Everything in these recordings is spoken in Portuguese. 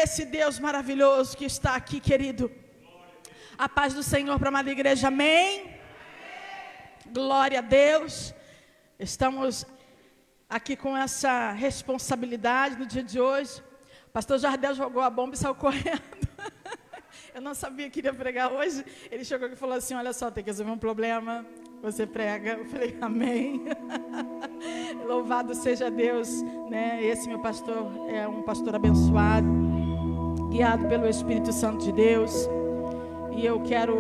Esse Deus maravilhoso que está aqui, querido. A paz do Senhor para a amada igreja, amém? Glória a Deus. Estamos aqui com essa responsabilidade no dia de hoje. O pastor Jardel jogou a bomba e saiu correndo. Eu não sabia que iria pregar hoje. Ele chegou aqui e falou assim: olha só, tem que resolver um problema, você prega. Eu falei, amém. Louvado seja Deus, né? Esse meu pastor é um pastor abençoado, guiado pelo Espírito Santo de Deus. E eu quero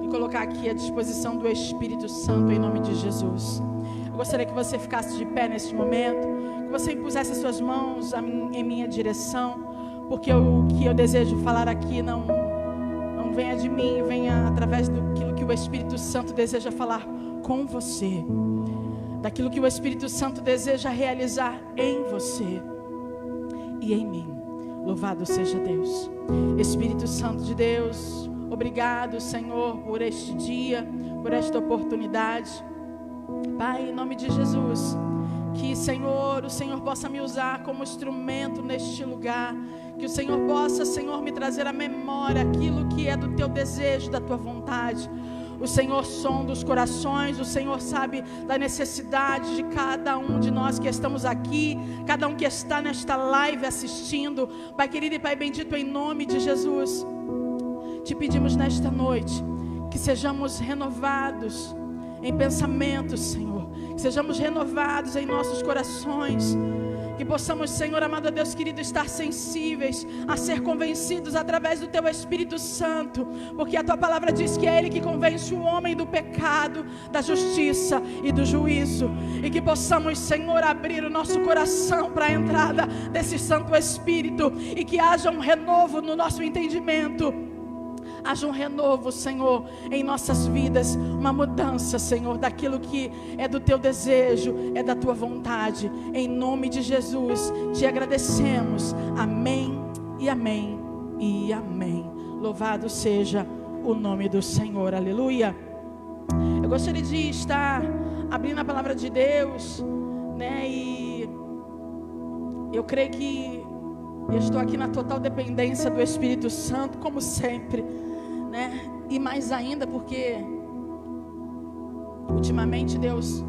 me colocar aqui à disposição do Espírito Santo em nome de Jesus. Eu gostaria que você ficasse de pé neste momento, que você impusesse as suas mãos em minha direção, porque o que eu desejo falar aqui não venha de mim, venha através daquilo que o Espírito Santo deseja falar com você, daquilo que o Espírito Santo deseja realizar em você e em mim. Louvado seja Deus. Espírito Santo de Deus, obrigado, Senhor, por este dia, por esta oportunidade. Pai, em nome de Jesus, que, Senhor, o Senhor possa me usar como instrumento neste lugar. Que o Senhor possa, Senhor, me trazer à memória aquilo que é do Teu desejo, da Tua vontade. O Senhor sonda os corações, o Senhor sabe da necessidade de cada um de nós que estamos aqui, cada um que está nesta live assistindo. Pai querido e Pai bendito, em nome de Jesus, te pedimos nesta noite que sejamos renovados em pensamentos, Senhor, que sejamos renovados em nossos corações, que possamos, Senhor amado Deus querido, estar sensíveis a ser convencidos através do Teu Espírito Santo, porque a Tua palavra diz que é Ele que convence o homem do pecado, da justiça e do juízo, e que possamos, Senhor, abrir o nosso coração para a entrada desse Santo Espírito, e que haja um renovo no nosso entendimento. Haja um renovo, Senhor, em nossas vidas, uma mudança, Senhor, daquilo que é do Teu desejo, é da Tua vontade. Em nome de Jesus, te agradecemos. Amém e amém e amém. Louvado seja o nome do Senhor. Aleluia. Eu gostaria de estar abrindo a palavra de Deus, né? E eu creio que eu estou aqui na total dependência do Espírito Santo, como sempre, né? E mais ainda porque ultimamente Deus,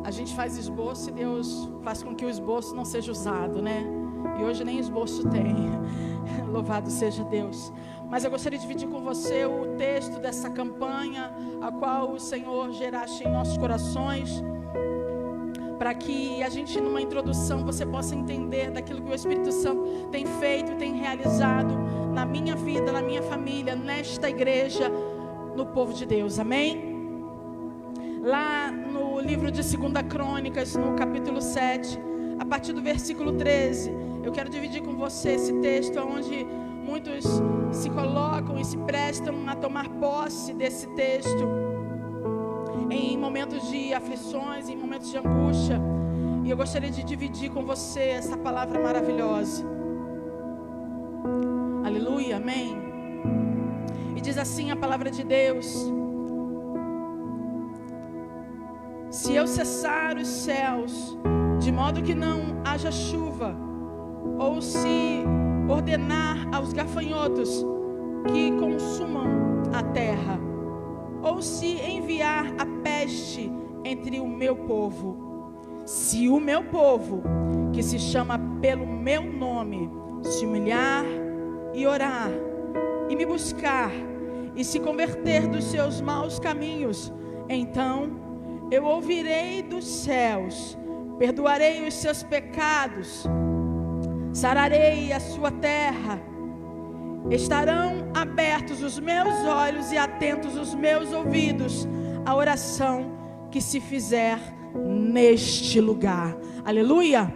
a gente faz esboço e Deus faz com que o esboço não seja usado, né? E hoje nem esboço tem. Louvado seja Deus. Mas eu gostaria de dividir com você o texto dessa campanha, a qual o Senhor geraste em nossos corações, para que a gente, numa introdução, você possa entender daquilo que o Espírito Santo tem feito, tem realizado na minha vida, na minha família, nesta igreja, no povo de Deus, amém? Lá no livro de 2 Crônicas, no capítulo 7, a partir do versículo 13, eu quero dividir com você esse texto, onde muitos se colocam e se prestam a tomar posse desse texto em momentos de aflições, em momentos de angústia. E eu gostaria de dividir com você essa palavra maravilhosa. Aleluia, amém. E diz assim a palavra de Deus: se eu cessar os céus, de modo que não haja chuva, ou se ordenar aos gafanhotos que consumam a terra, ou se enviar a peste entre o meu povo, se o meu povo, que se chama pelo meu nome, se humilhar e orar, e me buscar, e se converter dos seus maus caminhos, então eu ouvirei dos céus, perdoarei os seus pecados, sararei a sua terra. Estarão abertos os meus olhos e atentos os meus ouvidos à oração que se fizer neste lugar. Aleluia!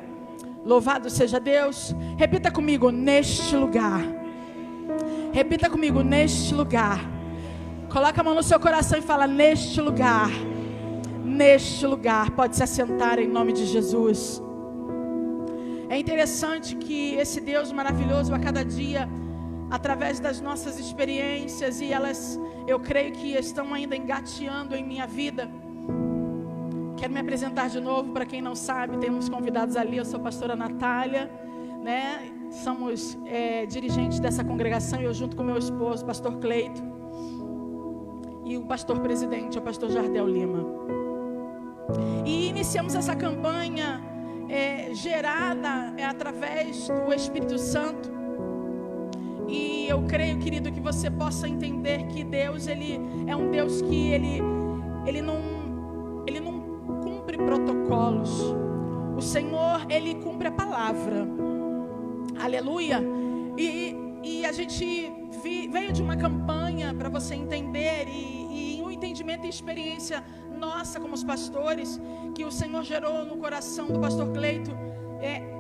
Louvado seja Deus. Repita comigo: neste lugar. Repita comigo: neste lugar. Coloca a mão no seu coração e fala: neste lugar. Neste lugar. Pode se assentar em nome de Jesus. É interessante que esse Deus maravilhoso, a cada dia, através das nossas experiências, e elas, eu creio que estão ainda engateando em minha vida. Quero me apresentar de novo, para quem não sabe, temos convidados ali, eu sou a pastora Natália, né? somos dirigentes dessa congregação, eu junto com meu esposo, pastor Cleito, e o pastor presidente, o pastor Jardel Lima. E iniciamos essa campanha gerada através do Espírito Santo. E eu creio, querido, que você possa entender que Deus, Ele é um Deus que Ele não cumpre protocolos. O Senhor, Ele cumpre a palavra. Aleluia. E a gente veio de uma campanha para você entender, e um entendimento e experiência nossa como os pastores, que o Senhor gerou no coração do pastor Cleito,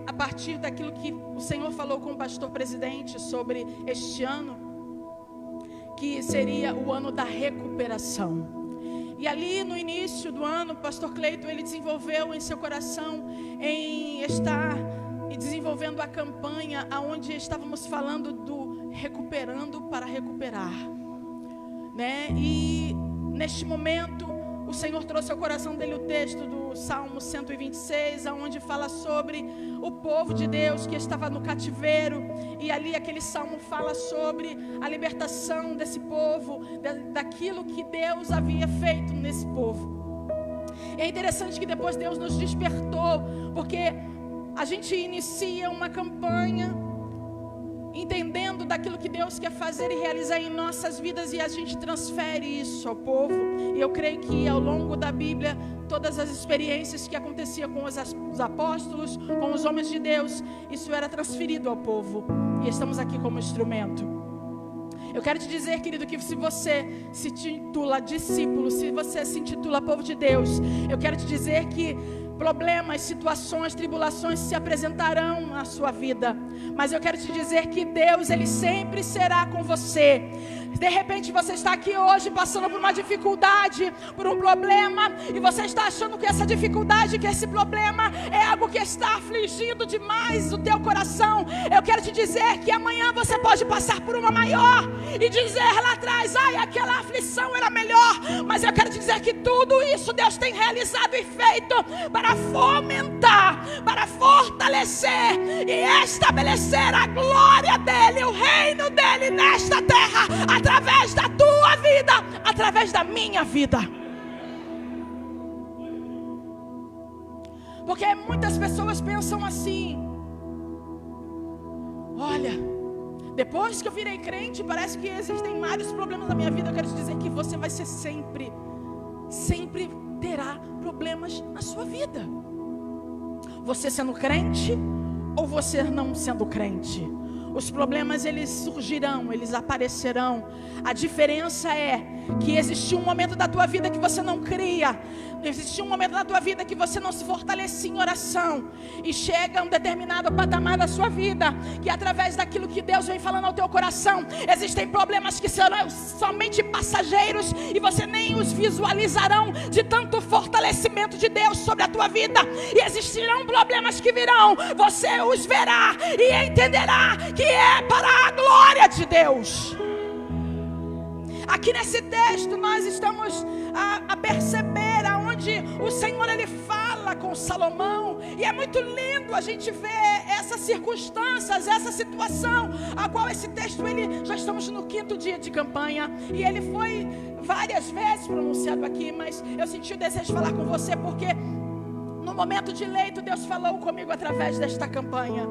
a partir daquilo que o Senhor falou com o pastor presidente sobre este ano, que seria o ano da recuperação. E ali no início do ano, o pastor Cleito, ele desenvolveu em seu coração em estar desenvolvendo a campanha onde estávamos falando do recuperando para recuperar, né? E neste momento o Senhor trouxe ao coração dele o texto do Salmo 126, onde fala sobre o povo de Deus que estava no cativeiro. E ali aquele salmo fala sobre a libertação desse povo, daquilo que Deus havia feito nesse povo. E é interessante que depois Deus nos despertou, porque a gente inicia uma campanha entendendo daquilo que Deus quer fazer e realizar em nossas vidas, e a gente transfere isso ao povo. E eu creio que ao longo da Bíblia, todas as experiências que aconteciam com os apóstolos, com os homens de Deus, isso era transferido ao povo, e estamos aqui como instrumento. Eu quero te dizer, querido, que se você se intitula discípulo, se você se intitula povo de Deus, eu quero te dizer que problemas, situações, tribulações se apresentarão na sua vida, mas eu quero te dizer que Deus, Ele sempre será com você. De repente você está aqui hoje passando por uma dificuldade, por um problema, e você está achando que essa dificuldade, que esse problema é algo que está afligindo demais o teu coração. Eu quero te dizer que amanhã você pode passar por uma maior e dizer lá atrás, ai, aquela aflição era melhor. Mas eu quero te dizer que tudo isso Deus tem realizado e feito para fomentar, para fortalecer e estabelecer a glória dEle, o reino dEle nesta terra, através da tua vida, através da minha vida. Porque muitas pessoas pensam assim: olha, depois que eu virei crente, parece que existem vários problemas na minha vida. Eu quero te dizer que você vai ser sempre terá problemas na sua vida. Você sendo crente ou você não sendo crente, os problemas eles surgirão, eles aparecerão. A diferença é que existiu um momento da tua vida que você não cria, existiu um momento da tua vida que você não se fortalecia em oração, e chega um determinado patamar da sua vida, que através daquilo que Deus vem falando ao teu coração, existem problemas que serão somente passageiros, e você nem os visualizarão de tanto fortalecimento de Deus sobre a tua vida. E existirão problemas que virão, você os verá e entenderá que é para a glória de Deus. Aqui nesse texto nós estamos a perceber aonde o Senhor ele fala com Salomão, e é muito lindo a gente ver essas circunstâncias, essa situação, a qual esse texto ele, já estamos no 5º dia de campanha, e ele foi várias vezes pronunciado aqui, mas eu senti o desejo de falar com você, porque no momento de leito Deus falou comigo através desta campanha.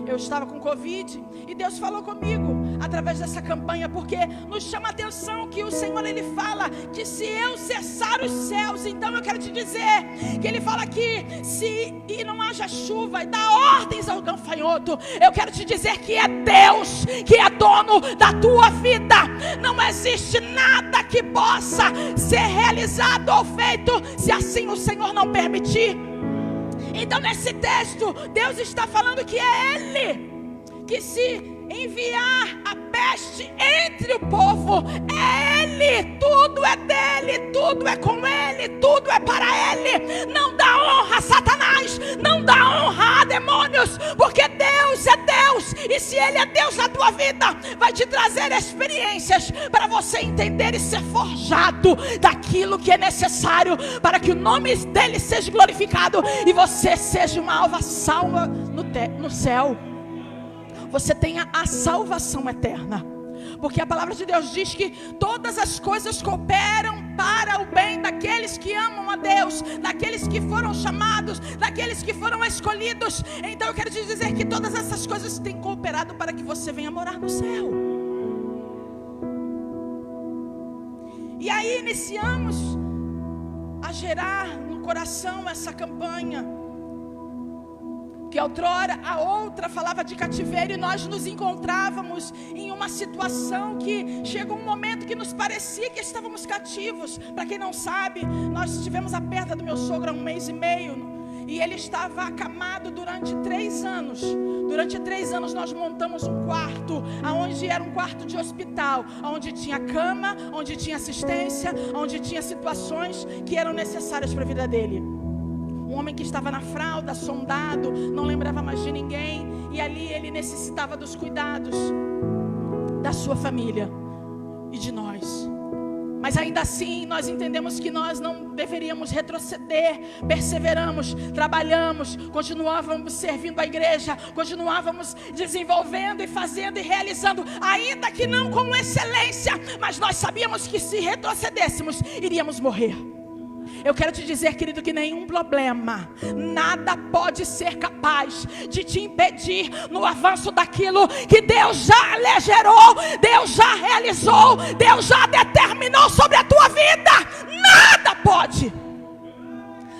Eu estava com Covid e Deus falou comigo através dessa campanha, porque nos chama a atenção que o Senhor ele fala que se eu cessar os céus, então eu quero te dizer que ele fala que se não haja chuva e dá ordens ao gafanhoto, eu quero te dizer que é Deus que é dono da tua vida. Não existe nada que possa ser realizado ou feito se assim o Senhor não permitir. Então nesse texto Deus está falando que é Ele que se enviar a peste entre o povo, é Ele, tudo é dele, tudo é com Ele, tudo é para Ele. Não dá honra a Satanás, não dá honra a demônios, porque Deus é Deus, e se Ele é Deus na tua vida, vai te trazer experiências para você entender e ser forjado daquilo que é necessário para que o nome dEle seja glorificado e você seja uma alva salva no céu. você tenha a salvação eterna. Porque a palavra de Deus diz que todas as coisas cooperam para o bem daqueles que amam a Deus, daqueles que foram chamados, daqueles que foram escolhidos. Então eu quero te dizer que todas essas coisas têm cooperado para que você venha morar no céu. E aí iniciamos a gerar no coração essa campanha, que outrora a outra falava de cativeiro, e nós nos encontrávamos em uma situação que chegou um momento que nos parecia que estávamos cativos. Para quem não sabe, nós tivemos a perda do meu sogro há 1 mês e meio, e ele estava acamado durante 3 anos. Durante 3 anos nós montamos um quarto, onde era um quarto de hospital, onde tinha cama, onde tinha assistência, onde tinha situações que eram necessárias para a vida dele. Um homem que estava na fralda, sondado, não lembrava mais de ninguém, e ali ele necessitava dos cuidados da sua família e de nós. Mas ainda assim nós entendemos que nós não deveríamos retroceder. Perseveramos, trabalhamos, continuávamos servindo a igreja, continuávamos desenvolvendo e fazendo e realizando, ainda que não com excelência, mas nós sabíamos que se retrocedêssemos, iríamos morrer. Eu quero te dizer, querido, que nenhum problema, nada pode ser capaz de te impedir no avanço daquilo que Deus já lhe gerou, Deus já realizou, Deus já determinou sobre a tua vida.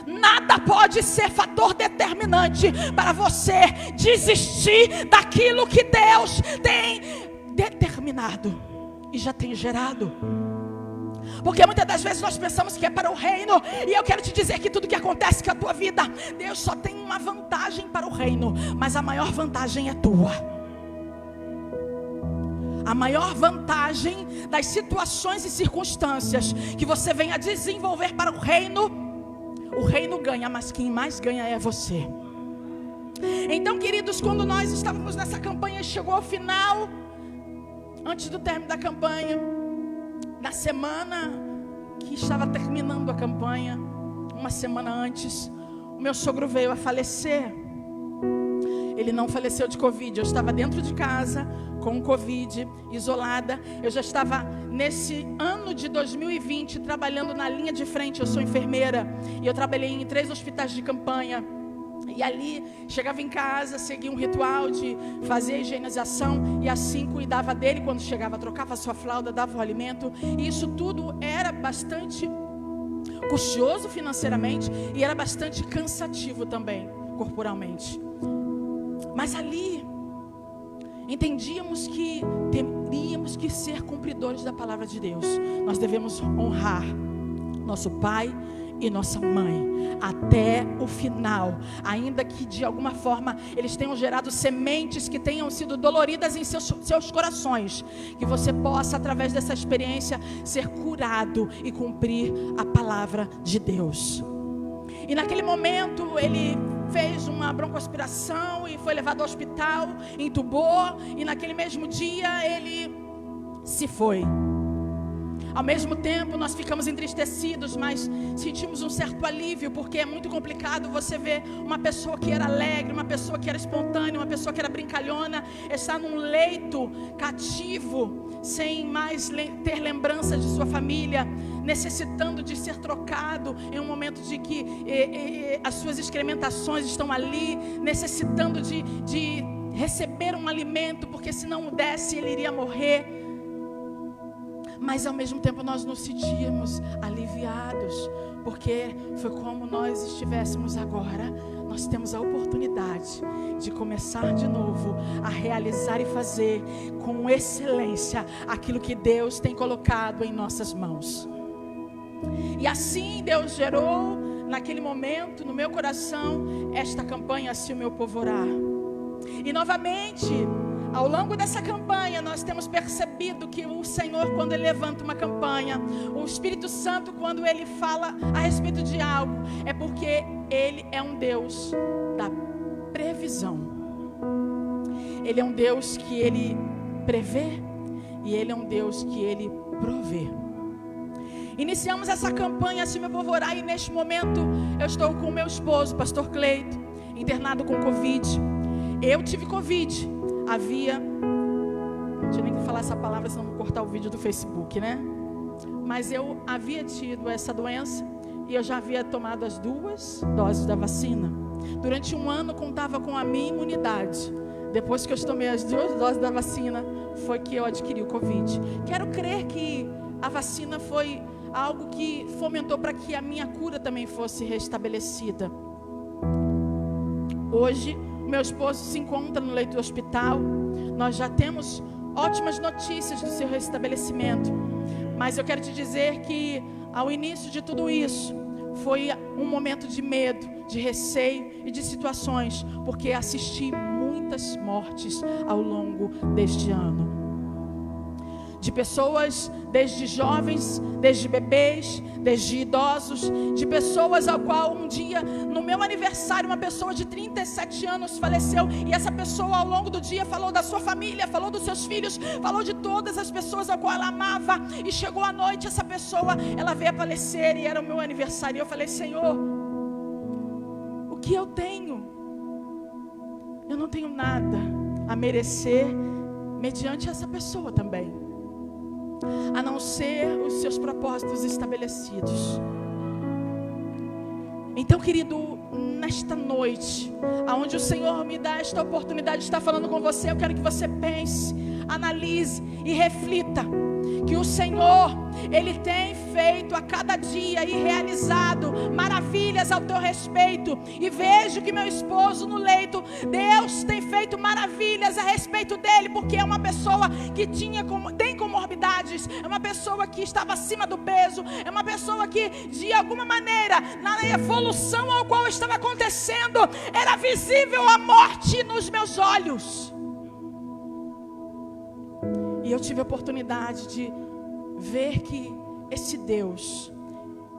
Nada pode ser fator determinante para você desistir daquilo que Deus tem determinado e já tem gerado. Porque muitas das vezes nós pensamos que é para o reino, e eu quero te dizer que tudo que acontece com a tua vida, Deus só tem uma vantagem para o reino, mas a maior vantagem é tua. A maior vantagem das situações e circunstâncias que você venha desenvolver para o reino ganha, mas quem mais ganha é você. Então, queridos, quando nós estávamos nessa campanha, chegou ao final, antes do término da campanha, na semana que estava terminando a campanha, uma semana antes, o meu sogro veio a falecer. Ele não faleceu de Covid. Eu estava dentro de casa com Covid, isolada. Eu já estava nesse ano de 2020 trabalhando na linha de frente. Eu sou enfermeira e eu trabalhei em 3 hospitais de campanha. E ali, chegava em casa, seguia um ritual de fazer a higienização, e assim cuidava dele. Quando chegava, trocava a sua fralda, dava o alimento. E isso tudo era bastante custoso financeiramente, e era bastante cansativo também, corporalmente. Mas ali, entendíamos que teríamos que ser cumpridores da palavra de Deus. Nós devemos honrar nosso pai e nossa mãe até o final, ainda que de alguma forma eles tenham gerado sementes que tenham sido doloridas em seus corações, que você possa, através dessa experiência, ser curado e cumprir a palavra de Deus. E naquele momento ele fez uma broncoaspiração e foi levado ao hospital, entubou, e naquele mesmo dia ele se foi. Ao mesmo tempo nós ficamos entristecidos, mas sentimos um certo alívio, porque é muito complicado você ver uma pessoa que era alegre, uma pessoa que era espontânea, uma pessoa que era brincalhona, estar num leito cativo, sem mais ter lembrança de sua família, necessitando de ser trocado em um momento de que as suas excrementações estão ali, necessitando de receber um alimento, porque se não o desse ele iria morrer. Mas ao mesmo tempo nós nos sentíamos aliviados, porque foi como nós estivéssemos agora. Nós temos a oportunidade de começar de novo a realizar e fazer com excelência aquilo que Deus tem colocado em nossas mãos. E assim Deus gerou naquele momento no meu coração esta campanha, Assim o Meu Povo Orá. E novamente, ao longo dessa campanha, nós temos percebido que o Senhor, quando Ele levanta uma campanha, o Espírito Santo, quando Ele fala a respeito de algo, é porque Ele é um Deus da previsão. Ele é um Deus que Ele prevê, e Ele é um Deus que Ele provê. Iniciamos essa campanha, Assim Meu Povo Orá, e neste momento eu estou com o meu esposo, pastor Cleito, internado com Covid. Eu tive Covid havia... Deixa eu nem falar essa palavra, senão vou cortar o vídeo do Facebook, né? Mas eu havia tido essa doença e eu já havia tomado as 2 doses da vacina. Durante 1 ano contava com a minha imunidade. Depois que eu tomei as 2 doses da vacina, foi que eu adquiri o Covid. Quero crer que a vacina foi algo que fomentou para que a minha cura também fosse restabelecida. Hoje, o meu esposo se encontra no leito do hospital. Nós já temos ótimas notícias do seu restabelecimento. Mas eu quero te dizer que ao início de tudo isso, foi um momento de medo, de receio e de situações, porque assisti muitas mortes ao longo deste ano. De pessoas, desde jovens, desde bebês, desde idosos, de pessoas ao qual um dia, no meu aniversário, uma pessoa de 37 anos faleceu, e essa pessoa ao longo do dia falou da sua família, falou dos seus filhos, falou de todas as pessoas ao qual ela amava, e chegou a noite, essa pessoa, ela veio a falecer, e era o meu aniversário, e eu falei: Senhor, o que eu tenho? Eu não tenho nada a merecer mediante essa pessoa também, a não ser os seus propósitos estabelecidos. Então, querido, nesta noite, aonde o Senhor me dá esta oportunidade de estar falando com você, eu quero que você pense, analise e reflita que o Senhor, Ele tem feito a cada dia e realizado maravilhas ao teu respeito. E vejo que meu esposo no leito, Deus tem feito maravilhas a respeito dele, porque é uma pessoa que tem comorbidades, é uma pessoa que estava acima do peso, é uma pessoa que de alguma maneira, na evolução ao qual estava acontecendo, era visível a morte nos meus olhos. E eu tive a oportunidade de ver que esse Deus,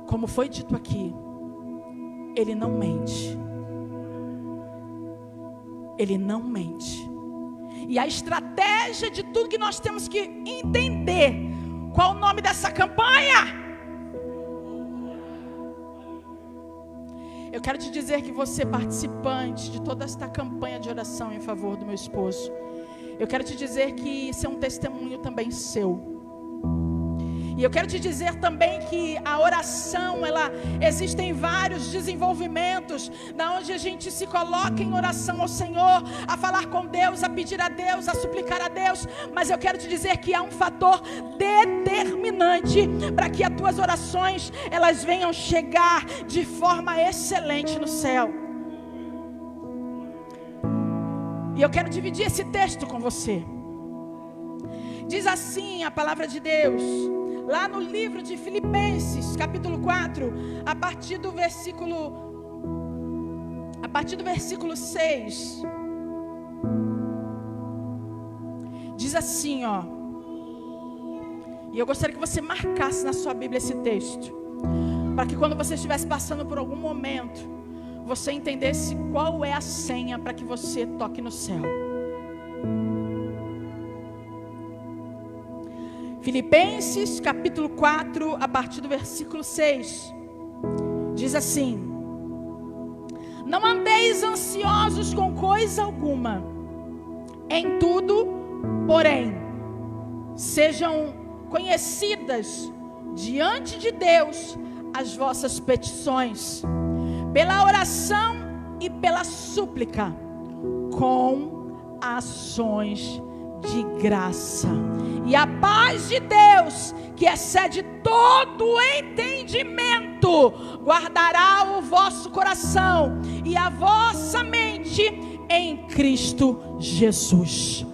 como foi dito aqui, Ele não mente. Ele não mente. E a estratégia de tudo que nós temos que entender, qual o nome dessa campanha? Eu quero te dizer que você, participante de toda esta campanha de oração em favor do meu esposo, eu quero te dizer que isso é um testemunho também seu. E eu quero te dizer também que a oração, existem vários desenvolvimentos, da onde a gente se coloca em oração ao Senhor, a falar com Deus, a pedir a Deus, a suplicar a Deus. Mas eu quero te dizer que há um fator determinante para que as tuas orações, elas venham chegar de forma excelente no céu. E eu quero dividir esse texto com você. Diz assim a palavra de Deus, lá no livro de Filipenses, capítulo 4, a partir do versículo 6. Diz assim, ó. E eu gostaria que você marcasse na sua Bíblia esse texto, para que quando você estivesse passando por algum momento, você entendesse qual é a senha para que você toque no céu. Filipenses capítulo 4, a partir do versículo 6, diz assim: não andeis ansiosos com coisa alguma, em tudo, porém, sejam conhecidas diante de Deus as vossas petições, pela oração e pela súplica, com ações de graça. E a paz de Deus, que excede todo o entendimento, guardará o vosso coração e a vossa mente em Cristo Jesus.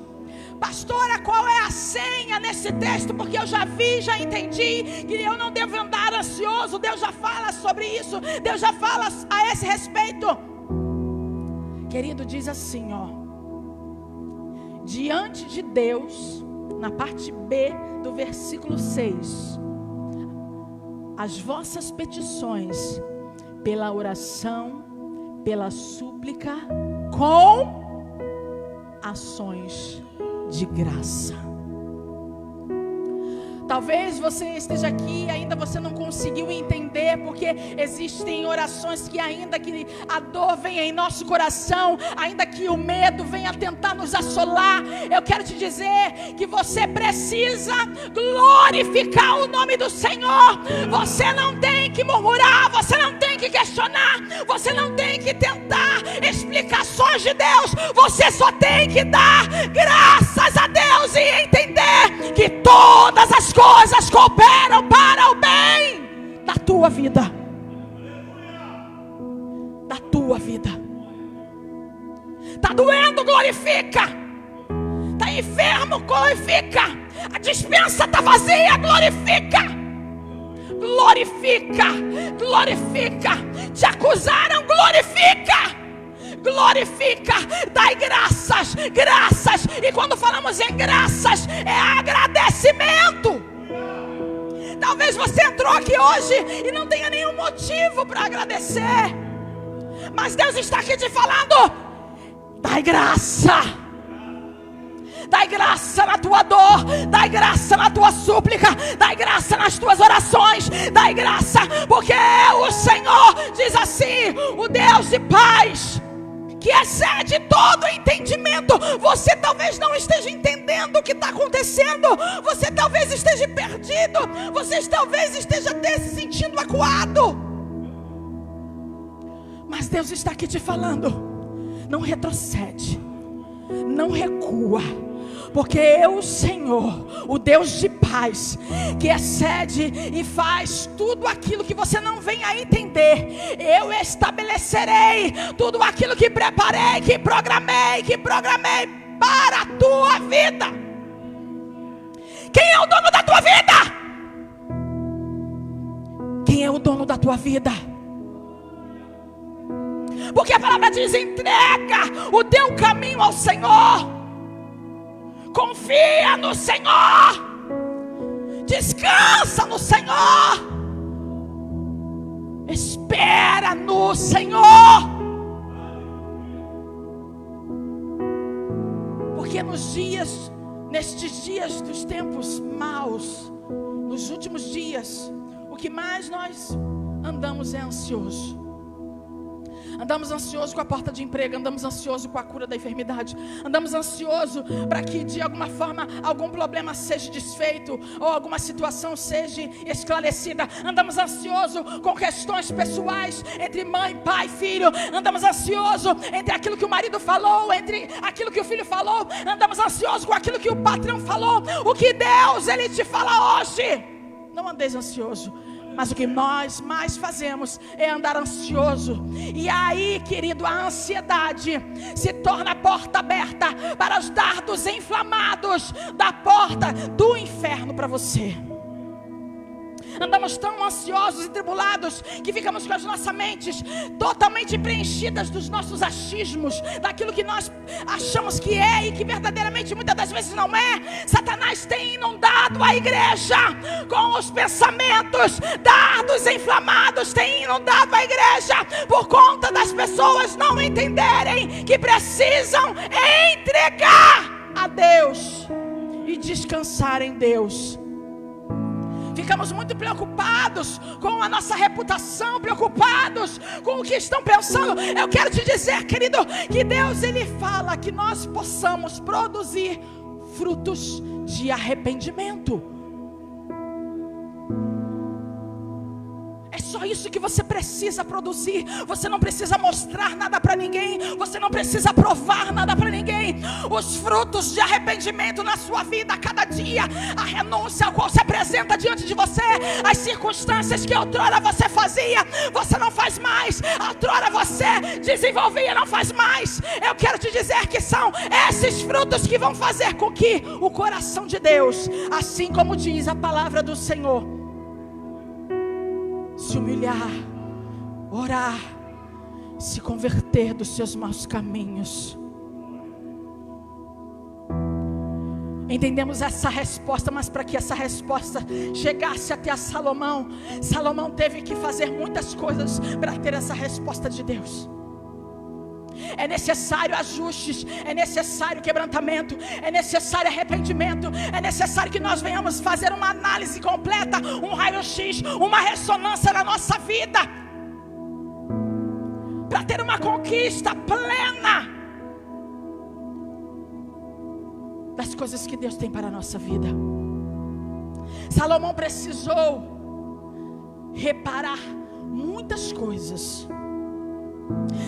Pastora, qual é a senha nesse texto? Porque eu já vi, já entendi que eu não devo andar ansioso. Deus já fala sobre isso, Deus já fala a esse respeito. Querido, diz assim, ó: diante de Deus, na parte B do versículo 6, as vossas petições, pela oração, pela súplica, com ações de graça. Talvez você esteja aqui e ainda você não conseguiu entender, porque existem orações que ainda que a dor venha em nosso coração, ainda que o medo venha tentar nos assolar, eu quero te dizer que você precisa glorificar o nome do Senhor. Você não tem que murmurar, você não tem que questionar, você não tem que tentar explicações de Deus, você só tem que dar graças a Deus e entender que todas as coisas cooperam para o bem da tua vida. Da tua vida. Está doendo, glorifica. Está enfermo, glorifica. A despensa está vazia, glorifica. Glorifica, glorifica. Te acusaram, glorifica. Glorifica, dai graças, graças. E quando falamos em graças, é agradecimento. Talvez você entrou aqui hoje e não tenha nenhum motivo para agradecer, mas Deus está aqui te falando: dai graça. Dai graça na tua dor, dai graça na tua súplica, dai graça nas tuas orações, dai graça, porque o Senhor diz assim: o Deus de paz, que excede todo entendimento. Você talvez não esteja entendendo o que está acontecendo, você talvez esteja perdido, você talvez esteja até se sentindo acuado, mas Deus está aqui te falando: não retrocede, não recua, porque eu, o Senhor, o Deus de paz, que excede e faz tudo aquilo que você não vem a entender, eu estabelecerei tudo aquilo que preparei, que programei para a tua vida. Quem é o dono da tua vida? Quem é o dono da tua vida? Porque a palavra diz: entrega o teu caminho ao Senhor. Confia no Senhor, descansa no Senhor, espera no Senhor. Porque nestes dias dos tempos maus, nos últimos dias, o que mais nós andamos é ansioso. Andamos ansiosos com a porta de emprego, andamos ansiosos com a cura da enfermidade, andamos ansiosos para que de alguma forma algum problema seja desfeito ou alguma situação seja esclarecida. Andamos ansiosos com questões pessoais entre mãe, pai, filho. Andamos ansiosos entre aquilo que o marido falou, entre aquilo que o filho falou. Andamos ansiosos com aquilo que o patrão falou. O que Deus ele te fala hoje: não andeis ansioso. Mas o que nós mais fazemos é andar ansioso. E aí, querido, a ansiedade se torna a porta aberta para os dardos inflamados da porta do inferno para você. Andamos tão ansiosos e tribulados que ficamos com as nossas mentes totalmente preenchidas dos nossos achismos, daquilo que nós achamos que é e que verdadeiramente muitas das vezes não é. Satanás tem inundado a igreja com os pensamentos, dardos inflamados tem inundado a igreja por conta das pessoas não entenderem que precisam entregar a Deus e descansar em Deus. Ficamos muito preocupados com a nossa reputação, preocupados com o que estão pensando. Eu quero te dizer, querido, que Deus ele fala que nós possamos produzir frutos de arrependimento. É só isso que você precisa produzir. Você não precisa mostrar nada para ninguém, você não precisa provar nada para ninguém. Os frutos de arrependimento na sua vida a cada dia, a renúncia ao qual se apresenta diante de você, as circunstâncias que outrora você fazia, você não faz mais, outrora você desenvolvia, não faz mais. Eu quero te dizer que são esses frutos que vão fazer com que o coração de Deus, assim como diz a palavra do Senhor, se humilhar, orar, se converter dos seus maus caminhos. Entendemos essa resposta, mas para que essa resposta chegasse até a Salomão, Salomão teve que fazer muitas coisas para ter essa resposta de Deus. É necessário ajustes, é necessário quebrantamento, é necessário arrependimento, é necessário que nós venhamos fazer uma análise completa, um raio-x, uma ressonância na nossa vida, para ter uma conquista plena das coisas que Deus tem para a nossa vida. Salomão precisou reparar muitas coisas.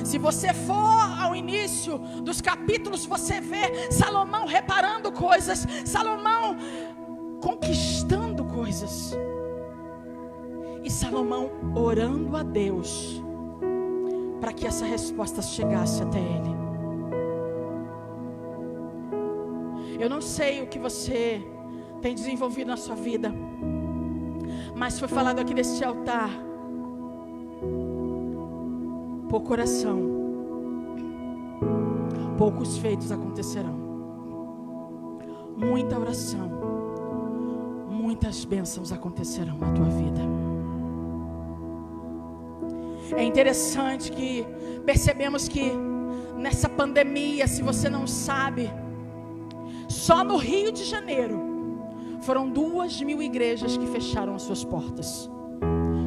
Se você for ao início dos capítulos, você vê Salomão reparando coisas, Salomão conquistando coisas, e Salomão orando a Deus para que essa resposta chegasse até ele. Eu não sei o que você tem desenvolvido na sua vida, mas foi falado aqui neste altar: pouco coração, poucos feitos acontecerão. Muita oração, muitas bênçãos acontecerão na tua vida. É interessante que percebemos que nessa pandemia, se você não sabe, só no Rio de Janeiro foram 2.000 igrejas que fecharam as suas portas.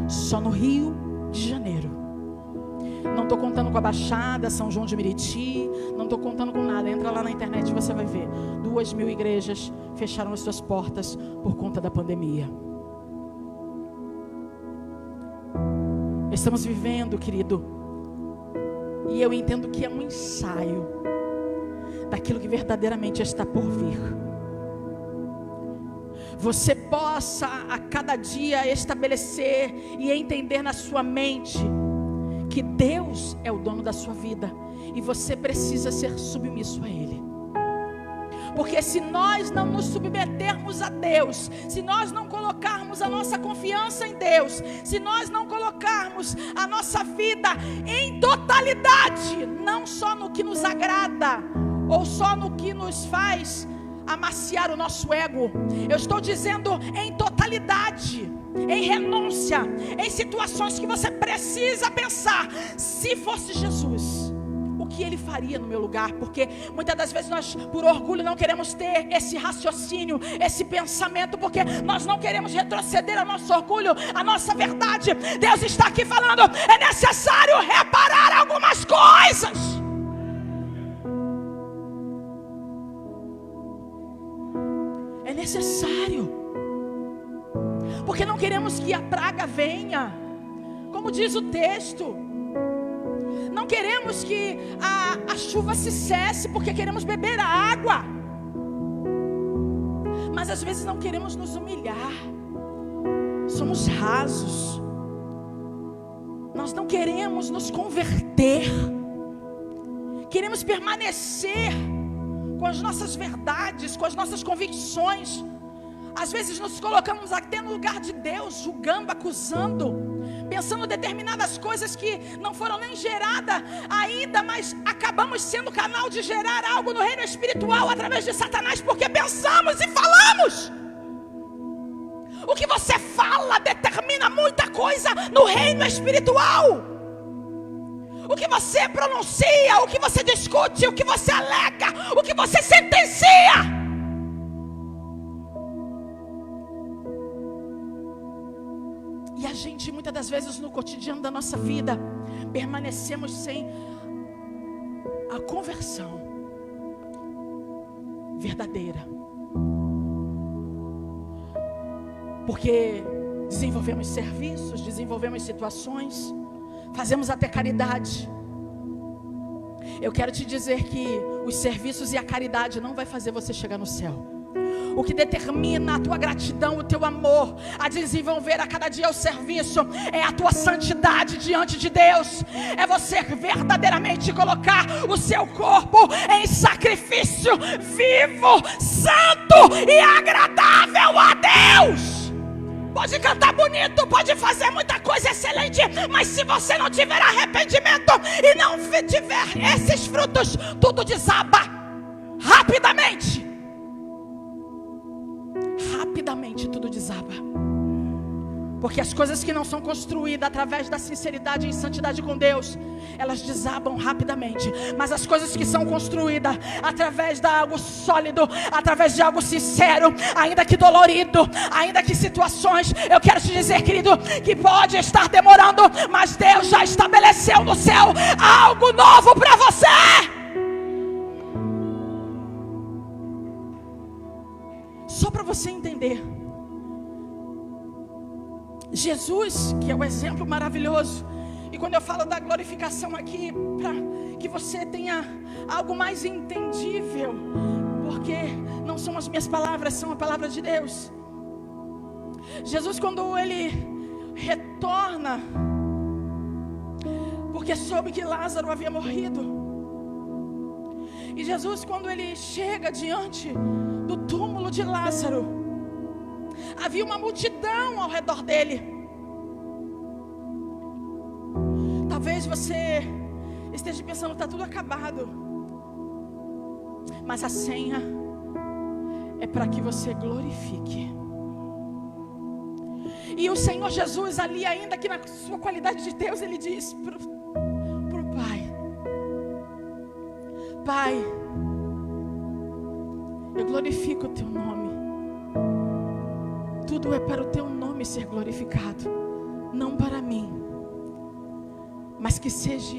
Só no Rio de Janeiro. Não estou contando com a Baixada, São João de Meriti, não estou contando com nada. Entra lá na internet e você vai ver. 2.000 igrejas fecharam as suas portas por conta da pandemia. Estamos vivendo, querido, e eu entendo que é um ensaio daquilo que verdadeiramente está por vir. Você possa a cada dia estabelecer e entender na sua mente que Deus é o dono da sua vida e você precisa ser submisso a Ele. Porque se nós não nos submetermos a Deus, se nós não colocarmos a nossa confiança em Deus, se nós não colocarmos a nossa vida em totalidade, não só no que nos agrada, ou só no que nos faz amaciar o nosso ego, eu estou dizendo em totalidade, em renúncia, em situações que você precisa pensar: se fosse Jesus, o que Ele faria no meu lugar? Porque muitas das vezes nós, por orgulho, não queremos ter esse raciocínio, esse pensamento, porque nós não queremos retroceder ao nosso orgulho, à nossa verdade. Deus está aqui falando: é necessário reparar algumas coisas. É necessário, porque não queremos que a praga venha, como diz o texto. Não queremos que a chuva se cesse, porque queremos beber a água. Mas às vezes não queremos nos humilhar. Somos rasos. Nós não queremos nos converter. Queremos permanecer com as nossas verdades, com as nossas convicções. Às vezes nos colocamos até no lugar de Deus, julgando, acusando, pensando determinadas coisas que não foram nem geradas ainda, mas acabamos sendo canal de gerar algo no reino espiritual através de Satanás, porque pensamos e falamos. O que você fala determina muita coisa no reino espiritual. O que você pronuncia, o que você discute, o que você alega, o que você sentencia. E a gente, muitas das vezes, no cotidiano da nossa vida, permanecemos sem a conversão verdadeira. Porque desenvolvemos serviços, desenvolvemos situações, fazemos até caridade. Eu quero te dizer que os serviços e a caridade não vai fazer você chegar no céu. O que determina a tua gratidão, o teu amor a desenvolver a cada dia o serviço, é a tua santidade diante de Deus. É você verdadeiramente colocar o seu corpo em sacrifício vivo, santo e agradável a Deus. Pode cantar bonito, pode fazer muita coisa excelente, mas se você não tiver arrependimento e não tiver esses frutos, tudo desaba rapidamente. Rapidamente tudo desaba. Porque as coisas que não são construídas através da sinceridade e santidade com Deus, elas desabam rapidamente. Mas as coisas que são construídas através de algo sólido, através de algo sincero, ainda que dolorido, ainda que situações, eu quero te dizer, querido, que pode estar demorando, mas Deus já estabeleceu no céu algo novo para você. Só para você entender, Jesus, que é o exemplo maravilhoso, e quando eu falo da glorificação aqui, para que você tenha algo mais entendível, porque não são as minhas palavras, são a palavra de Deus. Jesus, quando ele retorna, porque soube que Lázaro havia morrido, e Jesus, quando ele chega diante do túmulo de Lázaro, havia uma multidão ao redor dele. Talvez você esteja pensando, está tudo acabado. Mas a senha é para que você glorifique. E o Senhor Jesus ali, ainda que na sua qualidade de Deus, ele diz para o Pai: Pai, eu glorifico o teu nome. Tudo é para o teu nome ser glorificado, não para mim, mas que seja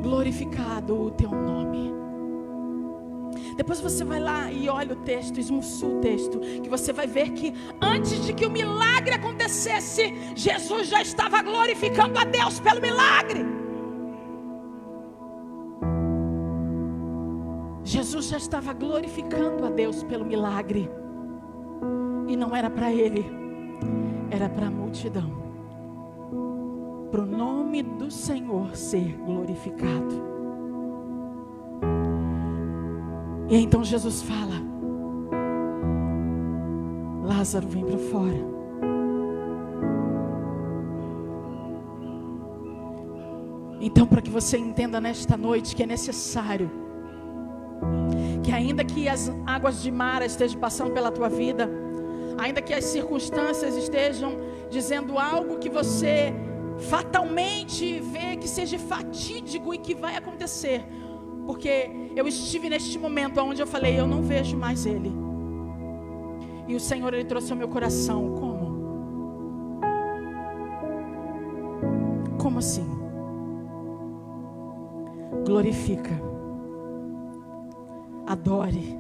glorificado o teu nome. Depois você vai lá e olha o texto, esmiuça o texto, que você vai ver que antes de que o milagre acontecesse, Jesus já estava glorificando a Deus pelo milagre. Jesus já estava glorificando a Deus pelo milagre. E não era para ele, era para a multidão, para o nome do Senhor ser glorificado. E então Jesus fala: Lázaro, vem para fora. Então, para que você entenda nesta noite que é necessário, que ainda que as águas de Mara estejam passando pela tua vida, ainda que as circunstâncias estejam dizendo algo que você fatalmente vê que seja fatídico e que vai acontecer, porque eu estive neste momento onde eu falei, eu não vejo mais ele, e o Senhor, ele trouxe ao meu coração: como assim? Glorifica, adore,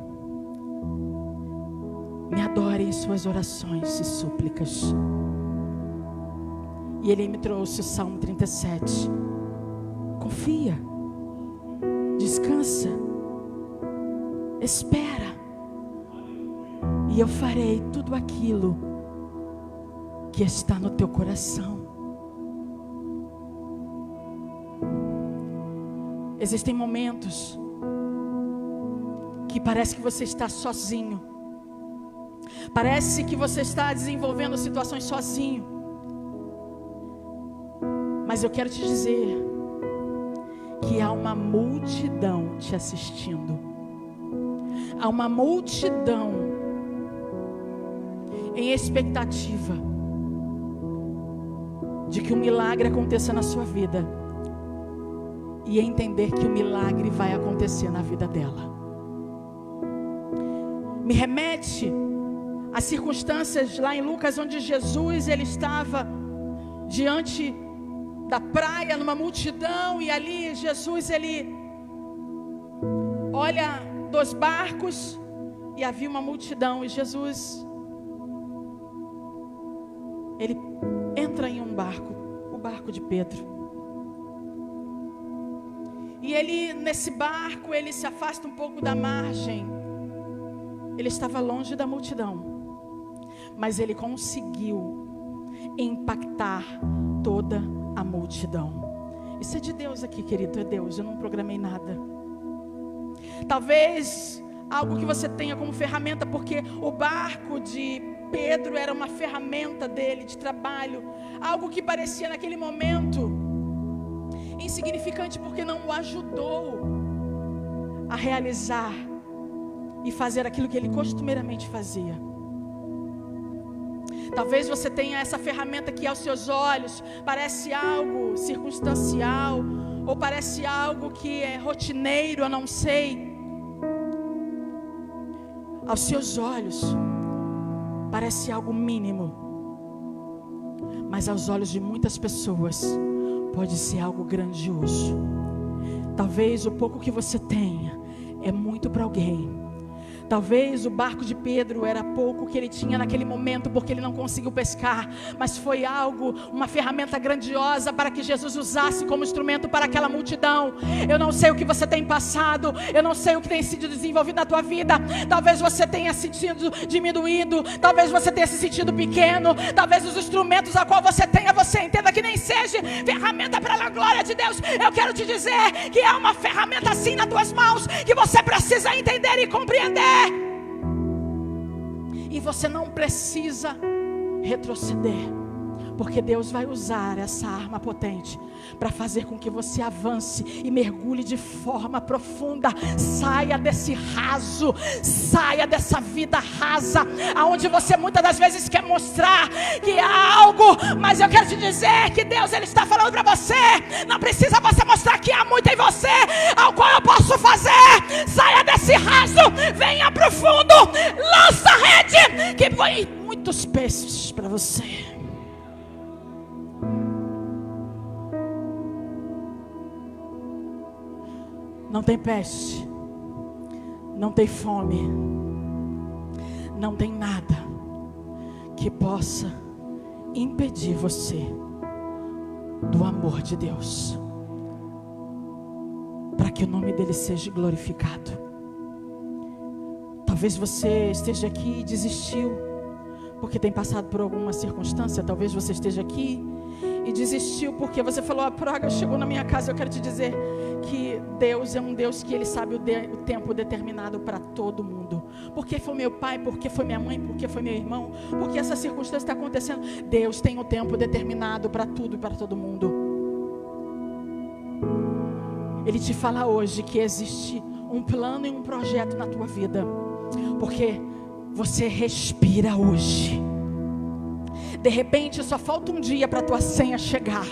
me adore em suas orações e súplicas. E ele me trouxe o Salmo 37. Confia, descansa, espera, e eu farei tudo aquilo que está no teu coração. Existem momentos que parece que você está sozinho, parece que você está desenvolvendo situações sozinho, mas eu quero te dizer que há uma multidão te assistindo, há uma multidão em expectativa de que um milagre aconteça na sua vida, e entender que o milagre vai acontecer na vida dela. Me remete às circunstâncias lá em Lucas, onde Jesus, ele estava diante da praia, numa multidão, e ali Jesus, ele olha 2 barcos, e havia uma multidão, e Jesus, ele entra em um barco, o barco de Pedro. E ele, nesse barco, ele se afasta um pouco da margem. Ele estava longe da multidão, mas ele conseguiu impactar toda a multidão. Isso é de Deus aqui, querido, é Deus, eu não programei nada. Talvez algo que você tenha como ferramenta, porque o barco de Pedro era uma ferramenta dele de trabalho, algo que parecia naquele momento insignificante, porque não o ajudou a realizar e fazer aquilo que ele costumeiramente fazia. Talvez você tenha essa ferramenta que aos seus olhos parece algo circunstancial, ou parece algo que é rotineiro, eu não sei. Aos seus olhos parece algo mínimo, mas aos olhos de muitas pessoas pode ser algo grandioso. Talvez o pouco que você tenha é muito para alguém. Talvez o barco de Pedro era pouco que ele tinha naquele momento, porque ele não conseguiu pescar, mas foi algo, uma ferramenta grandiosa para que Jesus usasse como instrumento para aquela multidão. Eu não sei o que você tem passado, eu não sei o que tem sido desenvolvido na tua vida. Talvez você tenha se sentido diminuído, talvez você tenha se sentido pequeno, talvez os instrumentos a qual você tenha, você entenda que nem seja ferramenta para a glória de Deus. Eu quero te dizer que é uma ferramenta assim nas tuas mãos, que você precisa entender e compreender. E você não precisa retroceder, porque Deus vai usar essa arma potente para fazer com que você avance e mergulhe de forma profunda. Saia desse raso, saia dessa vida rasa, aonde você muitas das vezes quer mostrar que há algo, mas eu quero te dizer que Deus, Ele está falando para você, não precisa você mostrar que há muito em você, ao qual eu posso fazer. Saia desse raso, venha para o fundo, lança a rede, que põe muitos peixes para você. Não tem peste, não tem fome, não tem nada que possa impedir você do amor de Deus, para que o nome dele seja glorificado. Talvez você esteja aqui e desistiu, porque tem passado por alguma circunstância. Talvez você esteja aqui e desistiu porque você falou: a praga chegou na minha casa. Eu quero te dizer que Deus é um Deus que Ele sabe o tempo determinado para todo mundo. Porque foi meu pai, porque foi minha mãe, porque foi meu irmão, porque essa circunstância está acontecendo. Deus tem o tempo determinado para tudo e para todo mundo. Ele te fala hoje que existe um plano e um projeto na tua vida, porque você respira hoje. De repente só falta um dia para a tua senha chegar,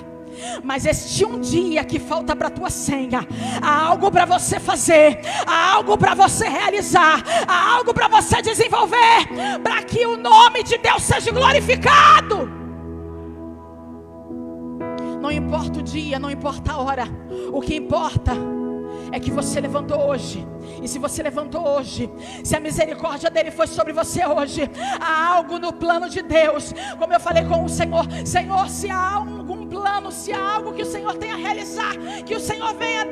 mas este um dia que falta para a tua senha, há algo para você fazer, há algo para você realizar, há algo para você desenvolver, para que o nome de Deus seja glorificado. Não importa o dia, não importa a hora, o que importa é que você levantou hoje. E se você levantou hoje, se a misericórdia dele foi sobre você hoje, há algo no plano de Deus. Como eu falei com o Senhor: Senhor, se há algum plano, se há algo que o Senhor tenha a realizar, que o Senhor venha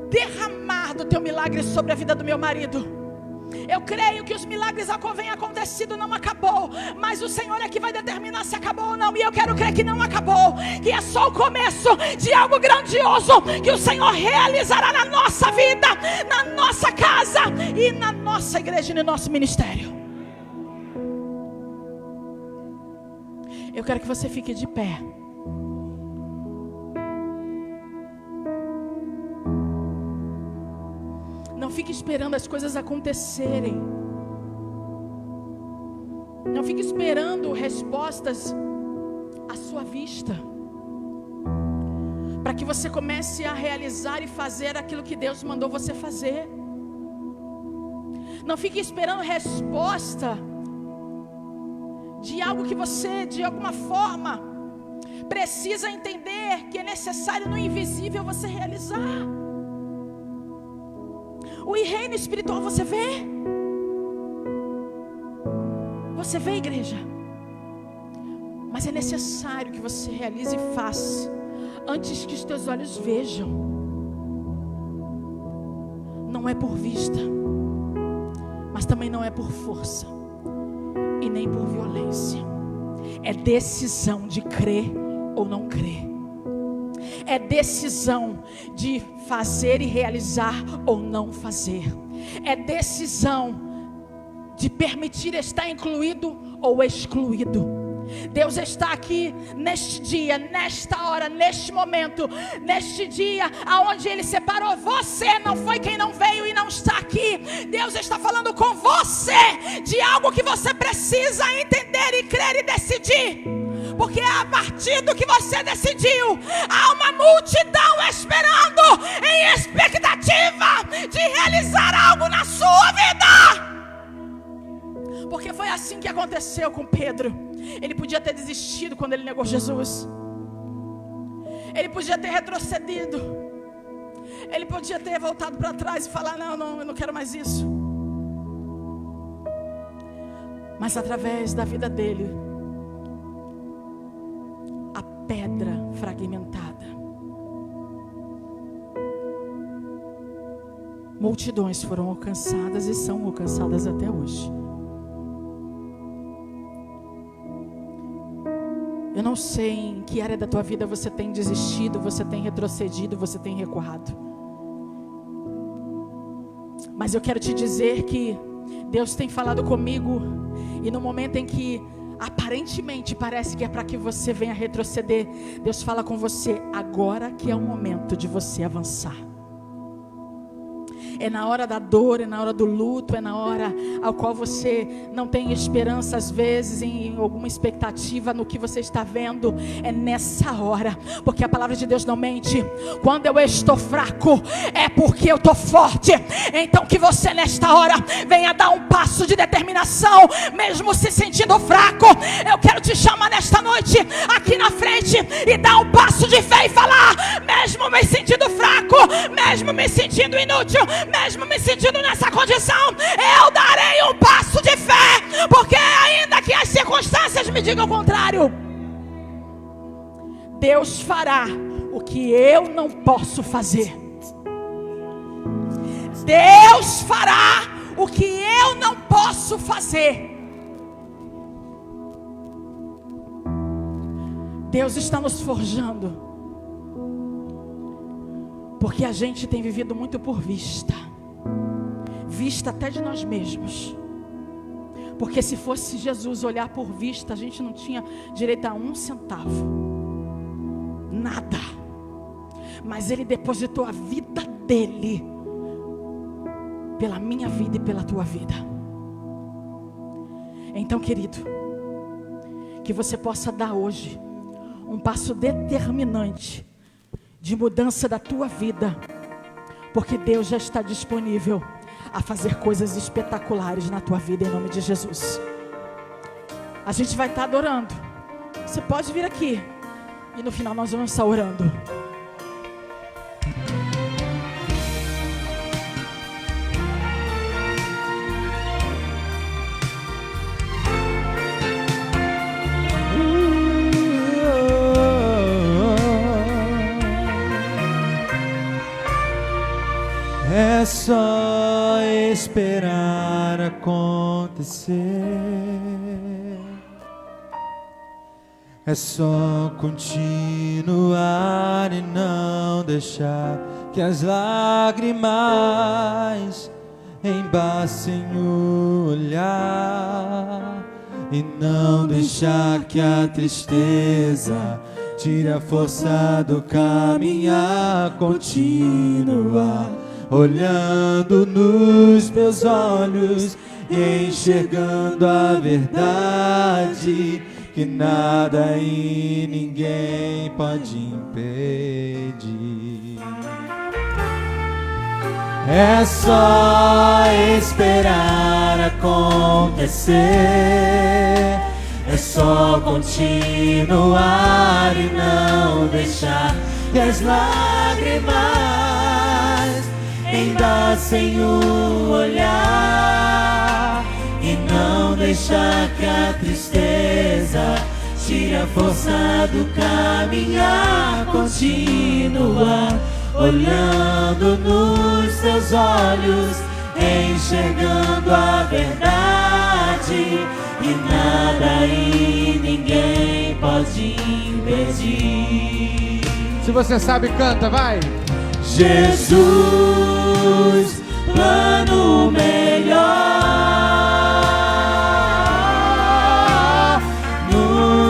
derramar do teu milagre sobre a vida do meu marido. Eu creio que os milagres a qual vem acontecido não acabou, mas o Senhor é que vai determinar se acabou ou não. E eu quero crer que não acabou, que é só o começo de algo grandioso que o Senhor realizará na nossa vida, na nossa casa e na nossa igreja e no nosso ministério. Eu quero que você fique de pé. Não fique esperando as coisas acontecerem. Não fique esperando respostas à sua vista, para que você comece a realizar e fazer aquilo que Deus mandou você fazer. Não fique esperando resposta de algo que você, de alguma forma, precisa entender que é necessário no invisível você realizar. O reino espiritual você vê? Você vê, igreja? Mas é necessário que você realize e faça antes que os teus olhos vejam. Não é por vista, mas também não é por força e nem por violência. É decisão de crer ou não crer. É decisão de fazer e realizar ou não fazer. É decisão de permitir estar incluído ou excluído. Deus está aqui neste dia, nesta hora, neste momento, neste dia aonde Ele separou você. Não foi quem não veio e não está aqui. Deus está falando com você de algo que você precisa entender e crer e decidir. Porque a partir do que você decidiu, há uma multidão esperando, em expectativa de realizar algo na sua vida. Porque foi assim que aconteceu com Pedro. Ele podia ter desistido quando ele negou Jesus. Ele podia ter retrocedido. Ele podia ter voltado para trás e falar: não, eu não quero mais isso. Mas através da vida dele, a pedra fragmentada, multidões foram alcançadas e são alcançadas até hoje. Eu não sei em que área da tua vida você tem desistido, você tem retrocedido, você tem recuado. Mas eu quero te dizer que Deus tem falado comigo, e no momento em que aparentemente parece que é para que você venha retroceder, Deus fala com você: agora que é o momento de você avançar. É na hora da dor, é na hora do luto, é na hora ao qual você não tem esperança, às vezes, em alguma expectativa no que você está vendo. É nessa hora, porque a palavra de Deus não mente. Quando eu estou fraco, é porque eu estou forte. Então que você nesta hora venha dar um passo de determinação, mesmo se sentindo fraco. Eu quero te chamar nesta noite, aqui na frente, e dar um passo de fé e falar: mesmo me sentindo fraco, mesmo me sentindo inútil, mesmo me sentindo nessa condição, eu darei um passo de fé, porque ainda que as circunstâncias me digam o contrário, Deus fará o que eu não posso fazer. Deus fará o que eu não posso fazer. Deus está nos forjando, porque a gente tem vivido muito por vista até de nós mesmos. Porque se fosse Jesus olhar por vista, a gente não tinha direito a 1 centavo, nada. Mas Ele depositou a vida dEle pela minha vida e pela tua vida. Então, querido, que você possa dar hoje um passo determinante de mudança da tua vida, porque Deus já está disponível a fazer coisas espetaculares na tua vida, em nome de Jesus. A gente vai estar adorando. Você pode vir aqui e no final nós vamos estar orando. É só esperar acontecer. É só continuar e não deixar que as lágrimas embaçem o olhar, e não deixar que a tristeza tire a força do caminhar. Continuar olhando nos meus olhos e enxergando a verdade, que nada e ninguém pode impedir. É só esperar acontecer, é só continuar e não deixar que as lágrimas embaçem o olhar, e não deixar que a tristeza tire a força do caminhar. Continuar olhando nos seus olhos, enxergando a verdade, e nada e ninguém pode impedir. Se você sabe, canta, vai! Jesus, plano melhor, no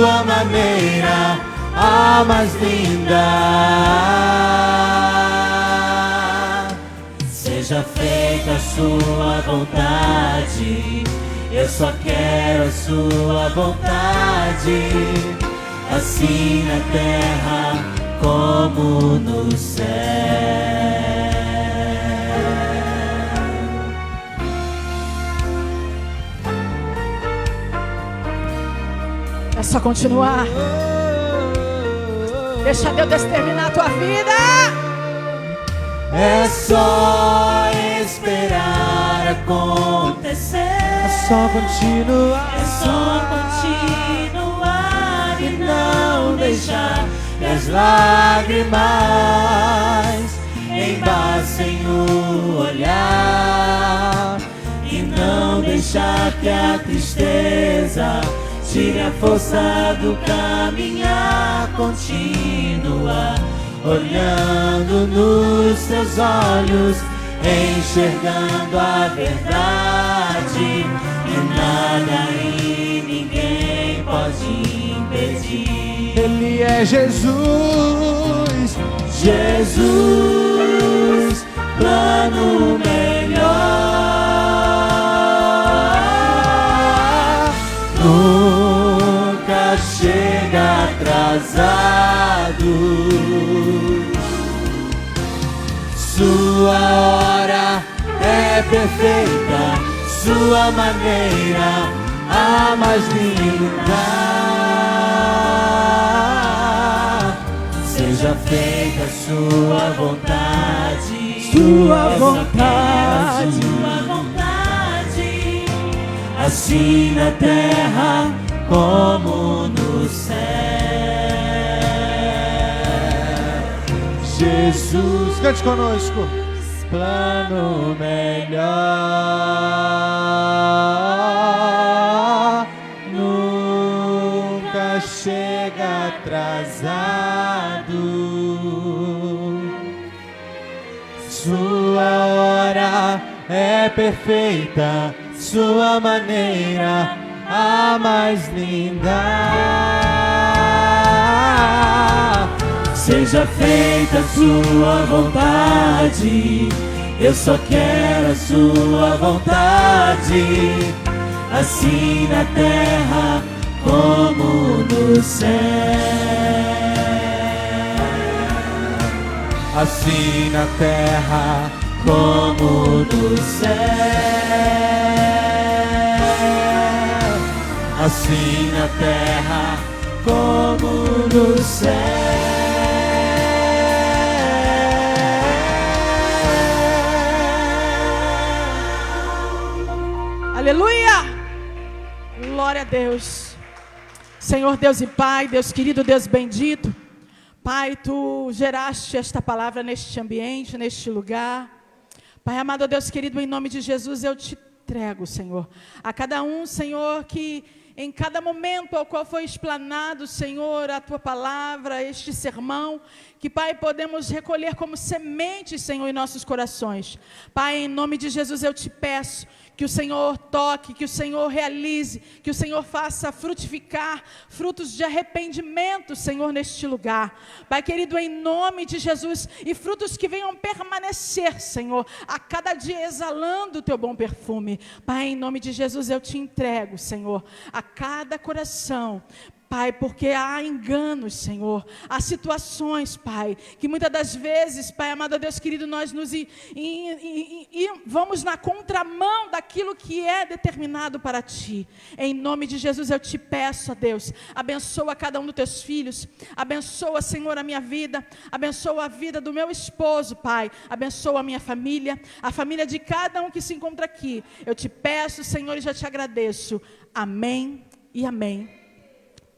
sua maneira, a mais linda. Seja feita a sua vontade, eu só quero a sua vontade, assim na terra como no céu. É só continuar. Deixa Deus determinar a tua vida. É só esperar acontecer. É só continuar. É só continuar e não deixar que as lágrimas embaçem o olhar, e não deixar que a tristeza tire a força do caminhar. Continua olhando nos seus olhos, enxergando a verdade, e nada e ninguém pode impedir. Ele é Jesus, Jesus, plano melhor, nunca chega atrasado. Sua hora é perfeita, sua maneira a mais linda. Seja feita sua vontade, sua vontade, sua vontade, assim na terra como no céu. Jesus, cante conosco. Plano melhor, nunca chega atrasado. Sua hora é perfeita, sua maneira a mais linda. Seja feita a sua vontade, eu só quero a sua vontade, assim na terra como no céu. Assim na terra como no céu. Assim na terra como no céu. Aleluia! Glória a Deus. Senhor Deus e Pai, Deus querido, Deus bendito. Pai, Tu geraste esta palavra neste ambiente, neste lugar. Pai amado, Deus querido, em nome de Jesus eu te entrego, Senhor, a cada um, Senhor, que em cada momento ao qual foi explanado, Senhor, a Tua palavra, este sermão, que, Pai, podemos recolher como semente, Senhor, em nossos corações. Pai, em nome de Jesus eu te peço que o Senhor toque, que o Senhor realize, que o Senhor faça frutificar frutos de arrependimento, Senhor, neste lugar. Pai querido, em nome de Jesus, e frutos que venham permanecer, Senhor, a cada dia exalando o Teu bom perfume. Pai, em nome de Jesus eu te entrego, Senhor, a cada coração. Pai, porque há enganos, Senhor, há situações, Pai, que muitas das vezes, Pai amado Deus querido, nós nos vamos na contramão daquilo que é determinado para Ti. Em nome de Jesus eu te peço, ó Deus, abençoa cada um dos Teus filhos, abençoa, Senhor, a minha vida, abençoa a vida do meu esposo, Pai, abençoa a minha família, a família de cada um que se encontra aqui. Eu te peço, Senhor, e já te agradeço. Amém e amém.